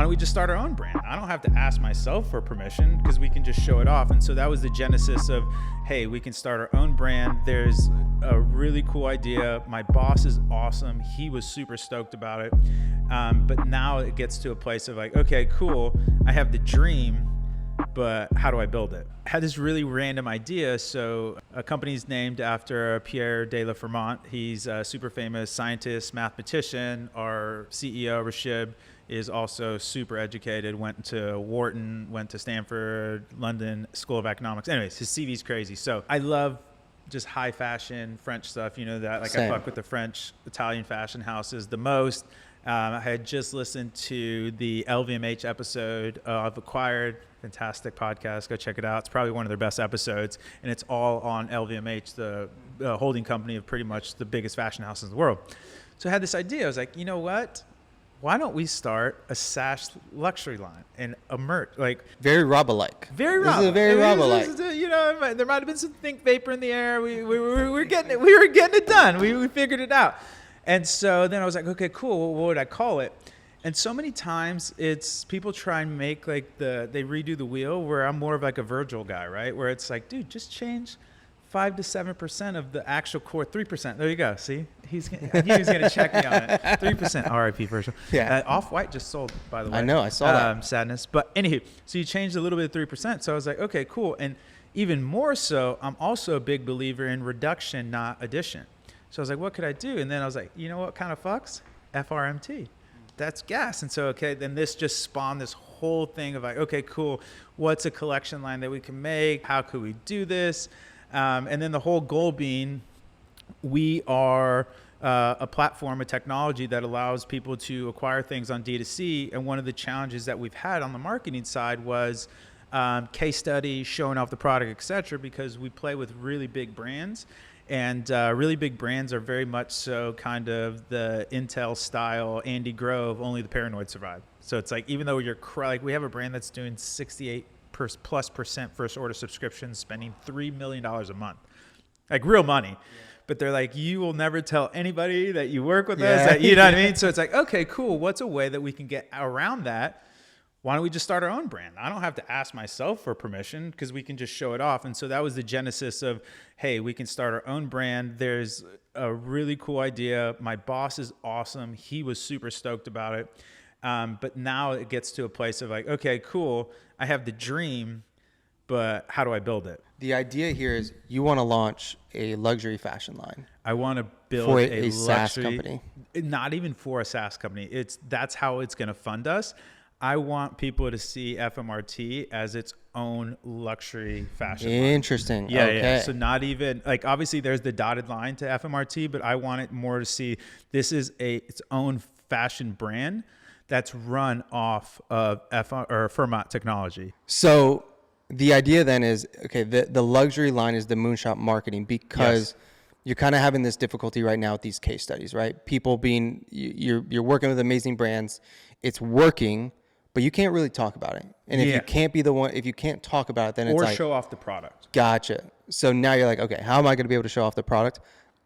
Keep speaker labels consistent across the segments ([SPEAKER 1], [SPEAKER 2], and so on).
[SPEAKER 1] don't we just start our own brand? I don't have to ask myself for permission because we can just show it off. And so that was the genesis of, hey, we can start our own brand. There's a really cool idea. My boss is awesome. He was super stoked about it. But now it gets to a place of like, okay, cool. I have the dream, but how do I build it? I had this really random idea. So a company's named after Pierre de la Fermont. He's a super famous scientist, mathematician. Our CEO, Rashid, is also super educated, went to Wharton, went to Stanford, London School of Economics. Anyways, his CV's crazy. So I love just high fashion French stuff, you know that. Like
[SPEAKER 2] Same.
[SPEAKER 1] I fuck with the French, Italian fashion houses the most. I had just listened to the LVMH episode of Acquired. Fantastic podcast. Go check it out. It's probably one of their best episodes. And it's all on LVMH, the holding company of pretty much the biggest fashion houses in the world. So I had this idea. I was like, you know what? Why don't we start a SaaS luxury line and a merch? Like
[SPEAKER 2] Very Rabah-like.
[SPEAKER 1] Very
[SPEAKER 2] This
[SPEAKER 1] Rabah.
[SPEAKER 2] is a very Rabah-like.
[SPEAKER 1] You know, there might have been some think vapor in the air. We were getting it. We were getting it done. We figured it out. And so then I was like, okay, cool. What would I call it? And so many times it's people try and make like they redo the wheel, where I'm more of like a Virgil guy, right? Where it's like, dude, just change 5 to 7% of the actual core 3%. There you go. See, he was gonna check me on it. 3%. RIP Virgil.
[SPEAKER 2] Yeah.
[SPEAKER 1] Off-White just sold, by the way.
[SPEAKER 2] I know. I saw that.
[SPEAKER 1] Sadness. But anywho, so you changed a little bit of 3%. So I was like, okay, cool. And even more so, I'm also a big believer in reduction, not addition. So I was like, what could I do? And then I was like, you know what kind of fucks? FRMT. That's gas. And so, okay, then this just spawned this whole thing of like, okay, cool. What's a collection line that we can make? How could we do this? And then the whole goal being, we are a platform, a technology that allows people to acquire things on D2C. And one of the challenges that we've had on the marketing side was case study, showing off the product, et cetera, because we play with really big brands. And really big brands are very much so kind of the Intel style, Andy Grove, only the paranoid survive. So it's like, even though like we have a brand that's doing 68% plus first order subscriptions, spending $3 million a month, like real money. Yeah. But they're like, you will never tell anybody that you work with us. That, you know what I mean? So it's like, okay, cool. What's a way that we can get around that? Why don't we just start our own brand? I don't have to ask myself for permission because we can just show it off. And so that was the genesis of, hey, we can start our own brand. There's a really cool idea. My boss is awesome. He was super stoked about it. But now it gets to a place of like, okay, cool. I have the dream, but how do I build it?
[SPEAKER 2] The idea here is you want to launch a luxury fashion line.
[SPEAKER 1] I want to build
[SPEAKER 2] for
[SPEAKER 1] a
[SPEAKER 2] SaaS
[SPEAKER 1] luxury
[SPEAKER 2] company.
[SPEAKER 1] Not even for a SaaS company. That's how it's going to fund us. I want people to see FMRT as its own luxury fashion line.
[SPEAKER 2] Interesting.
[SPEAKER 1] Yeah,
[SPEAKER 2] okay.
[SPEAKER 1] yeah. So not even like, obviously there's the dotted line to FMRT, but I want it more to see this is its own fashion brand that's run off of FRMT technology.
[SPEAKER 2] So the idea then is, okay, the luxury line is the moonshot marketing, because you're kind of having this difficulty right now with these case studies, right? People being, you're working with amazing brands, it's working, but you can't really talk about it. And if you can't be the one, if you can't talk about it, then it's like,
[SPEAKER 1] or show off the product.
[SPEAKER 2] Gotcha. So now you're like, okay, how am I going to be able to show off the product?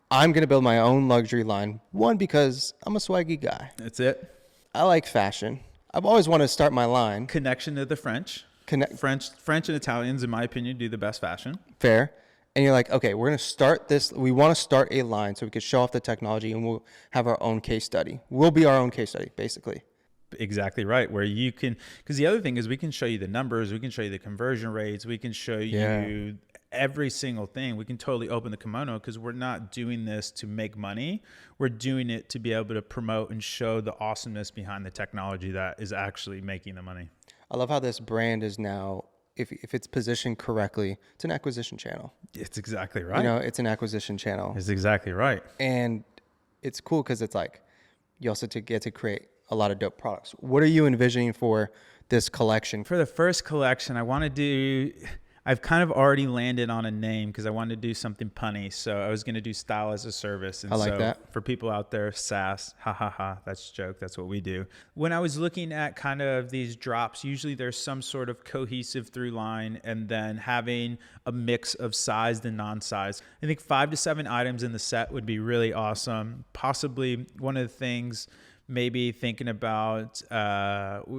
[SPEAKER 2] I'm going to build my own luxury line. One, because I'm a swaggy guy.
[SPEAKER 1] That's it.
[SPEAKER 2] I like fashion. I've always wanted to start my line.
[SPEAKER 1] Connection to the French. French and Italians, in my opinion, do the best fashion.
[SPEAKER 2] Fair. And you're like, okay, we're going to start this. We want to start a line so we can show off the technology, and we'll have our own case study. We'll be our own case study, basically.
[SPEAKER 1] Exactly right. Where you can, because the other thing is we can show you the numbers, we can show you the conversion rates, we can show you every single thing. We can totally open the kimono, because we're not doing this to make money. We're doing it to be able to promote and show the awesomeness behind the technology that is actually making the money.
[SPEAKER 2] I love how this brand is now, if it's positioned correctly, it's an acquisition channel.
[SPEAKER 1] It's exactly right.
[SPEAKER 2] You know, it's an acquisition channel.
[SPEAKER 1] It's exactly right.
[SPEAKER 2] And it's cool because it's like, you also get to create a lot of dope products. What are you envisioning for this collection?
[SPEAKER 1] For the first collection, I want to do, I've kind of already landed on a name because I wanted to do something punny. So I was going to do style as a service. And
[SPEAKER 2] I like
[SPEAKER 1] so
[SPEAKER 2] that.
[SPEAKER 1] For people out there, SaaS, that's a joke. That's what we do. When I was looking at kind of these drops, usually there's some sort of cohesive through line, and then having a mix of sized and non-sized. I think 5 to 7 items in the set would be really awesome. Possibly one of the things maybe thinking about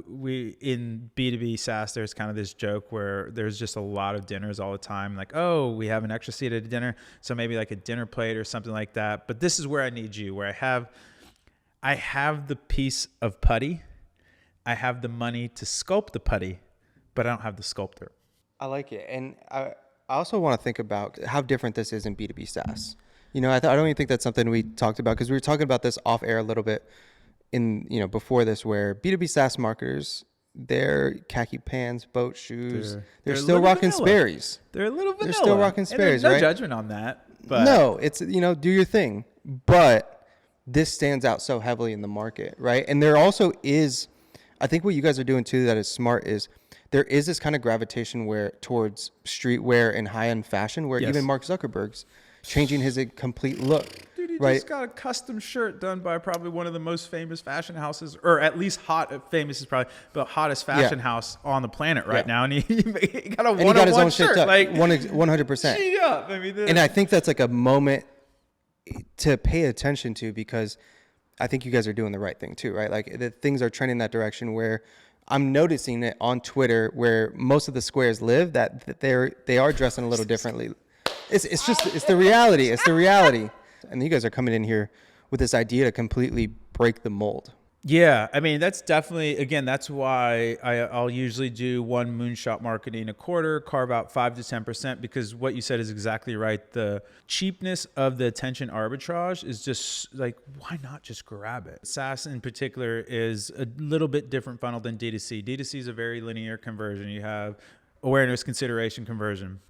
[SPEAKER 1] we in B2B SaaS, there's kind of this joke where there's just a lot of dinners all the time. Like, oh, we have an extra seat at a dinner. So maybe like a dinner plate or something like that. But this is where I need you, where I have the piece of putty. I have the money to sculpt the putty, but I don't have the sculptor.
[SPEAKER 2] I like it. And I also want to think about how different this is in B2B SaaS. You know, I don't even think that's something we talked about, because we were talking about this off air a little bit before this, where B2B SaaS marketers, they're khaki pants, boat shoes. They're still rocking Sperry's.
[SPEAKER 1] They're a little vanilla.
[SPEAKER 2] They're still rocking Sperry's,
[SPEAKER 1] right?
[SPEAKER 2] No
[SPEAKER 1] judgment on that. But
[SPEAKER 2] no, it's, do your thing. But this stands out so heavily in the market, right? And there also is, I think what you guys are doing too that is smart is there is this kind of gravitation towards streetwear and high-end fashion, where even Mark Zuckerberg's changing his complete look.
[SPEAKER 1] Dude, he
[SPEAKER 2] right?
[SPEAKER 1] just got a custom shirt done by probably one of the most famous fashion houses, or at least famous is probably the hottest fashion house on the planet right now. And he got a one-on-one shirt. Like
[SPEAKER 2] 100%.
[SPEAKER 1] Yeah. I mean,
[SPEAKER 2] and I think that's like a moment to pay attention to, because I think you guys are doing the right thing too, right? Like the things are trending that direction, where I'm noticing it on Twitter, where most of the squares live, that they are dressing a little differently. It's the reality. It's the reality. And you guys are coming in here with this idea to completely break the mold.
[SPEAKER 1] Yeah, I mean, that's definitely, again, that's why I'll usually do one moonshot marketing a quarter, carve out 5 to 10%, because what you said is exactly right. The cheapness of the attention arbitrage is just like, why not just grab it? SaaS in particular is a little bit different funnel than D2C. D2C is a very linear conversion. You have awareness, consideration, conversion.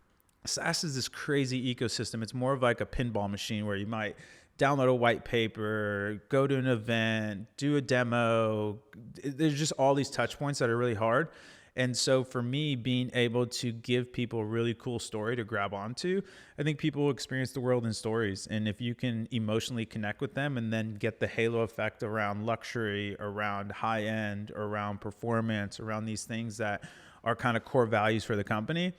[SPEAKER 1] SaaS is this crazy ecosystem. It's more of like a pinball machine, where you might download a white paper, go to an event, do a demo. There's just all these touch points that are really hard. And so for me, being able to give people a really cool story to grab onto, I think people will experience the world in stories. And if you can emotionally connect with them and then get the halo effect around luxury, around high end, around performance, around these things that are kind of core values for the company,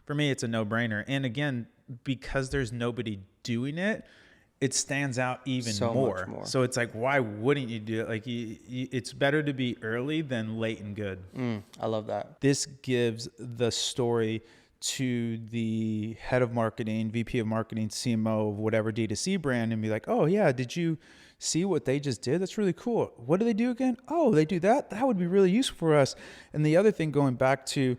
[SPEAKER 1] for me, it's a no-brainer. And again, because there's nobody doing it, it stands out even more. So it's like, why wouldn't you do it? Like, it's better to be early than late and good.
[SPEAKER 2] I love that.
[SPEAKER 1] This gives the story to the head of marketing, VP of marketing, CMO of whatever D2C brand, and be like, oh yeah, did you see what they just did? That's really cool. What do they do again? Oh, they do that? That would be really useful for us. And the other thing, going back to,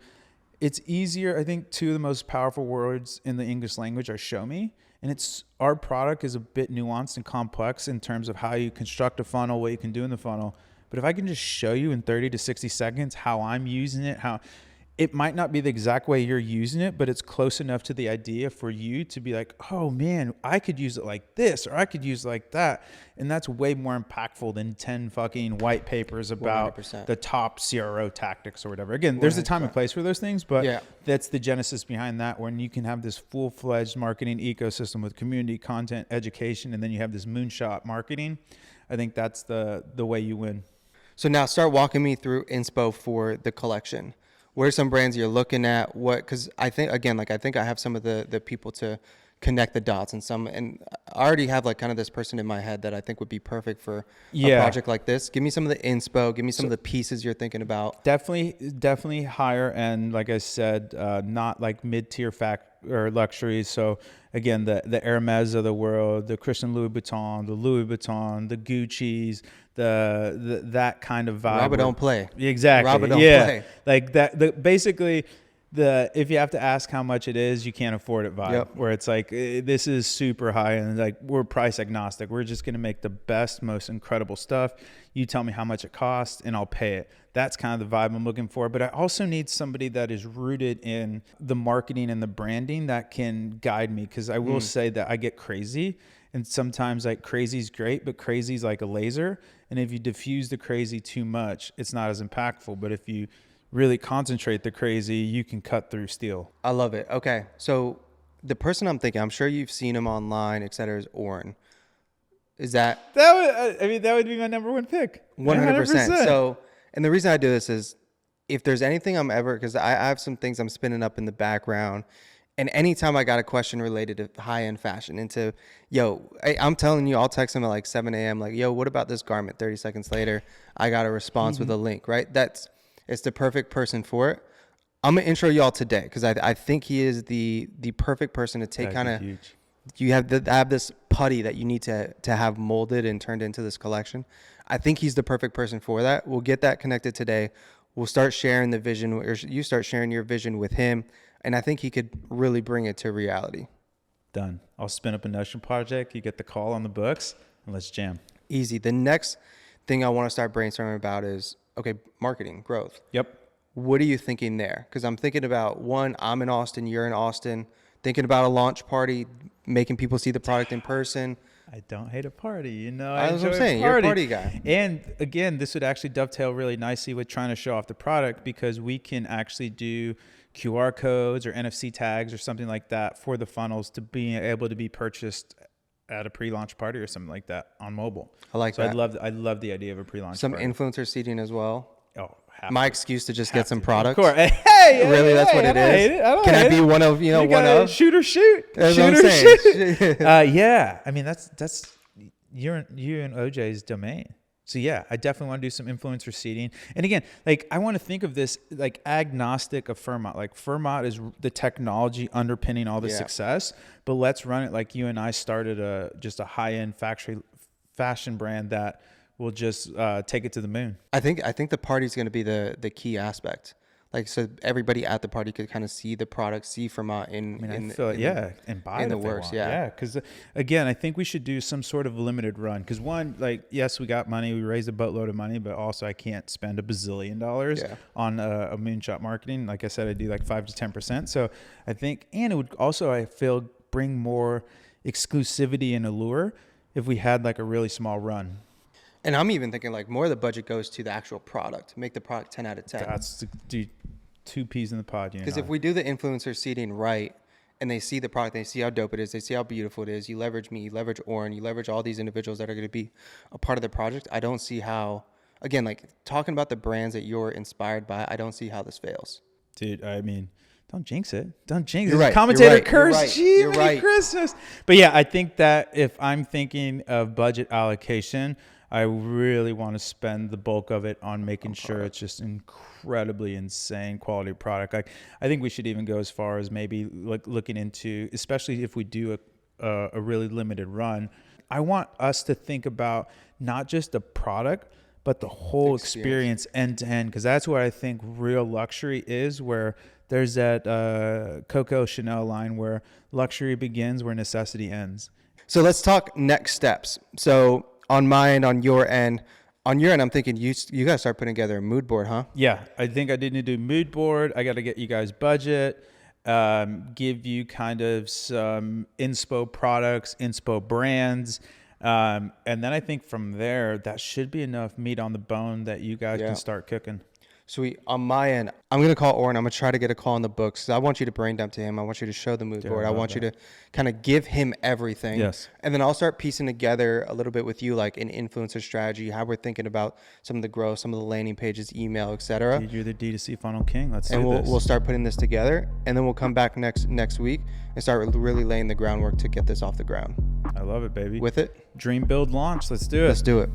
[SPEAKER 1] it's easier, I think two of the most powerful words in the English language are show me. And our product is a bit nuanced and complex in terms of how you construct a funnel, what you can do in the funnel. But if I can just show you in 30 to 60 seconds how I'm using it, how it might not be the exact way you're using it, but it's close enough to the idea for you to be like, oh man, I could use it like this, or I could use it like that. And that's way more impactful than 10 fucking white papers about
[SPEAKER 2] 100%.
[SPEAKER 1] the top CRO tactics or whatever. Again, there's a time and place for those things, but that's the genesis behind that, when you can have this full-fledged marketing ecosystem with community, content, education, and then you have this moonshot marketing. I think that's the way you win.
[SPEAKER 2] So now start walking me through inspo for the collection. What are some brands you're looking at? Because I think, again, I think I have some of the people to connect the dots, and I already have kind of this person in my head that I think would be perfect for a project like this. Give me some of the inspo. Give me some of the pieces you're thinking about.
[SPEAKER 1] Definitely higher end. Like I said, not like mid-tier or luxury. So again, the Hermes of the world, the Christian Louis Vuitton, the Gucci's, that kind of vibe.
[SPEAKER 2] Rabah don't play.
[SPEAKER 1] Exactly.
[SPEAKER 2] Rabah don't play.
[SPEAKER 1] Like that. Basically, if you have to ask how much it is, you can't afford it vibe.
[SPEAKER 2] Yep.
[SPEAKER 1] Where it's like, this is super high, and like, we're price agnostic. We're just gonna make the best, most incredible stuff. You tell me how much it costs, and I'll pay it. That's kind of the vibe I'm looking for. But I also need somebody that is rooted in the marketing and the branding that can guide me, because I will say that I get crazy. And sometimes crazy is great, but crazy is like a laser. And if you diffuse the crazy too much, it's not as impactful. But if you really concentrate the crazy, you can cut through steel.
[SPEAKER 2] I love it. Okay. So the person I'm thinking, I'm sure you've seen him online, et cetera, is Oren. Is that
[SPEAKER 1] that would be my number one pick.
[SPEAKER 2] 100%. So, and the reason I do this is, if there's anything because I have some things I'm spinning up in the background, And anytime I got a question related to high-end fashion, into, yo, I'm telling you, I'll text him at like 7 a.m. like, yo, what about this garment? 30 seconds later, I got a response with a link, right? It's the perfect person for it. I'm going to intro y'all today because I think he is the perfect person to take kind of, you have this putty that you need to have molded and turned into this collection. I think he's the perfect person for that. We'll get that connected today. We'll start sharing the vision, or you start sharing your vision with him. And I think he could really bring it to reality.
[SPEAKER 1] Done. I'll spin up a Notion project. You get the call on the books, and let's jam.
[SPEAKER 2] Easy. The next thing I want to start brainstorming about is, okay, marketing, growth.
[SPEAKER 1] Yep.
[SPEAKER 2] What are you thinking there? Because I'm thinking about, one, I'm in Austin, you're in Austin, thinking about a launch party, making people see the product in person.
[SPEAKER 1] I don't hate a party, you know.
[SPEAKER 2] That's what I'm saying. You're a party guy.
[SPEAKER 1] And again, this would actually dovetail really nicely with trying to show off the product, because we can actually do QR codes or NFC tags or something like that for the funnels to be able to be purchased at a pre-launch party or something like that on mobile.
[SPEAKER 2] I like that.
[SPEAKER 1] I love the idea of a pre-launch
[SPEAKER 2] Some
[SPEAKER 1] party.
[SPEAKER 2] influencer seating as well.
[SPEAKER 1] Oh,
[SPEAKER 2] my excuse to just get some product.
[SPEAKER 1] Of course. Hey,
[SPEAKER 2] really, that's what it is. Can I be one of, one of?
[SPEAKER 1] Shoot or shoot.
[SPEAKER 2] That's
[SPEAKER 1] shoot
[SPEAKER 2] what I'm saying.
[SPEAKER 1] Shoot. Yeah. I mean, that's you and OJ's domain. So yeah, I definitely want to do some influencer seeding. And again, like I want to think of this like agnostic of FRMT. Like FRMT is the technology underpinning all the success, but let's run it like you and I started just a high-end factory fashion brand that will just take it to the moon.
[SPEAKER 2] I think the party's going to be the key aspect. Like, so everybody at the party could kind of see the product, see FRMT and buy in the works.
[SPEAKER 1] Yeah. Because again, I think we should do some sort of limited run. Because one, like, yes, we got money, we raised a boatload of money, but also I can't spend $1 bazillion on a moonshot marketing. Like I said, I do like 5 to 10%. So I think, and it would also, I feel, bring more exclusivity and allure if we had like a really small run.
[SPEAKER 2] And I'm even thinking like more of the budget goes to the actual product. Make the product 10 out of 10.
[SPEAKER 1] That's two peas in the pod.
[SPEAKER 2] Because if we do the influencer seeding right, and they see the product, they see how dope it is, they see how beautiful it is, you leverage me, you leverage Oren, you leverage all these individuals that are going to be a part of the project. I don't see how, again, like talking about the brands that you're inspired by, I don't see how this fails.
[SPEAKER 1] Dude, I mean, don't jinx it. Don't jinx it.
[SPEAKER 2] You're right.
[SPEAKER 1] Commentator
[SPEAKER 2] You're right.
[SPEAKER 1] curse.
[SPEAKER 2] You're right.
[SPEAKER 1] Christmas. But yeah, I think that if I'm thinking of budget allocation, I really want to spend the bulk of it on making sure it's just incredibly insane quality product. I think we should even go as far as maybe looking into, especially if we do a really limited run, I want us to think about not just the product, but the whole experience end to end, because that's where I think real luxury is, where there's that Coco Chanel line where luxury begins where necessity ends.
[SPEAKER 2] So let's talk next steps. So on my end, on your end, I'm thinking you got to start putting together a mood board, huh?
[SPEAKER 1] Yeah, I think I need to do mood board. I got to get you guys budget, give you kind of some inspo products, inspo brands. And then I think from there, that should be enough meat on the bone that you guys can start cooking.
[SPEAKER 2] Sweet. On my end, I'm going to call Oren. I'm going to try to get a call on the books. I want you to brain dump to him. I want you to show the mood board. I want you to kind of give him everything.
[SPEAKER 1] Yes.
[SPEAKER 2] And then I'll start piecing together a little bit with you, like an influencer strategy, how we're thinking about some of the growth, some of the landing pages, email, etc.
[SPEAKER 1] Dude, you're the D2C funnel king. Let's do this.
[SPEAKER 2] And we'll start putting this together. And then we'll come back next week and start really laying the groundwork to get this off the ground.
[SPEAKER 1] I love it, baby.
[SPEAKER 2] With it?
[SPEAKER 1] Dream, build, launch. Let's do it.
[SPEAKER 2] Let's do it.